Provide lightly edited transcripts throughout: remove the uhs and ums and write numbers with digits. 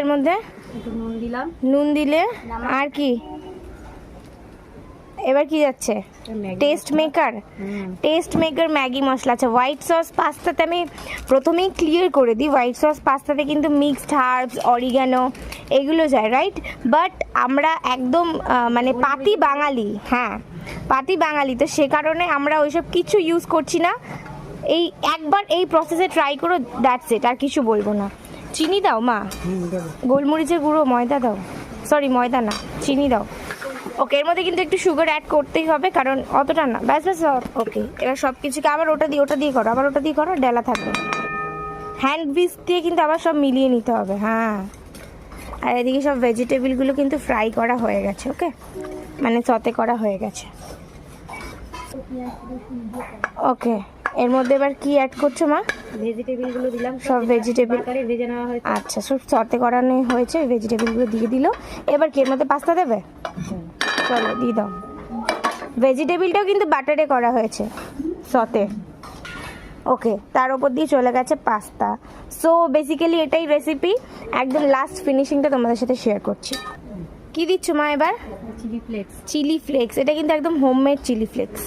এর মধ্যে? একটু নুন দিলাম। নুন দিলে আর কি? এবার কি যাচ্ছে? Taste maker. Taste maker Maggi masala. আচ্ছা, হোয়াইট সস পাস্তাতে আমি প্রথমেই ক্লিয়ার করে দিই, হোয়াইট সস পাস্তাতে কিন্তু মিক্সড হার্বস, অরিগ্যানো এগুলো যায়, রাইট? বাট আমরা একদম মানে পাতি বাঙালি, হ্যাঁ পাতি বাঙালি, তো সে কারণে আমরা ওইসব কিছু ইউজ করছি না। এই একবার এই প্রসেসে ট্রাই করো, দ্যাটস ইট, আর কিছু বলবো না। চিনি দাও মা, গোলমরিচের গুঁড়ো, ময়দা দাও, সরি ময়দা না, চিনি দাও। ওকে, এর মধ্যে কিন্তু একটু সুগার অ্যাড করতেই হবে, কারণ অতটা না, ব্যাস ব্যাস। ওকে, এবার সব কিছুকে আবার ওটা দিয়ে করো, আবার ওটা দিয়ে করো, ডেলা থাকবে। হ্যান্ড উইস্ক দিয়ে কিন্তু আবার সব মিলিয়ে নিতে হবে, হ্যাঁ। আর এদিকে সব ভেজিটেবলগুলো কিন্তু ফ্রাই করা হয়ে গেছে, ওকে, মানে সতে করা হয়ে গেছে। ওকে, এর মধ্যে এবার কি অ্যাড করছো মা? ভেজিটেবলগুলো দিলাম, সব ভেজিটেবল ভেজে নেওয়া হয়েছে। আচ্ছা, সব সতে করানো হয়েছে, ওই ভেজিটেবলগুলো দিয়ে দিল। এবার কি এর মধ্যে পাস্তা দেবে? চলো দিয়ে দাও। ভেজিটেবলটাও কিন্তু বাটারে করা হয়েছে, সতে। ওকে, তার ওপর দিয়ে চলে গেছে পাস্তা। সো বেসিক্যালি এটাই রেসিপি। একদম লাস্ট ফিনিশিংটা তোমাদের সাথে শেয়ার করছি। কি দিচ্ছ মা এবার? Chilli flakes. চিলি ফ্লেক্স, এটা কিন্তু একদম হোমমেড চিলি ফ্লেক্স।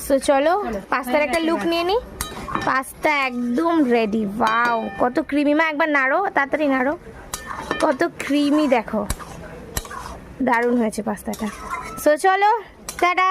সো চলো পাস্তার একটা লুক নিয়ে নিই। পাস্তা একদম রেডি। ওয়াও, কত ক্রিমি মা, একবার নাড়ো, তাড়াতাড়ি নাড়ো, কত ক্রিমি দেখো, দারুণ হয়েছে পাস্তাটা। সো চলো, টাটা।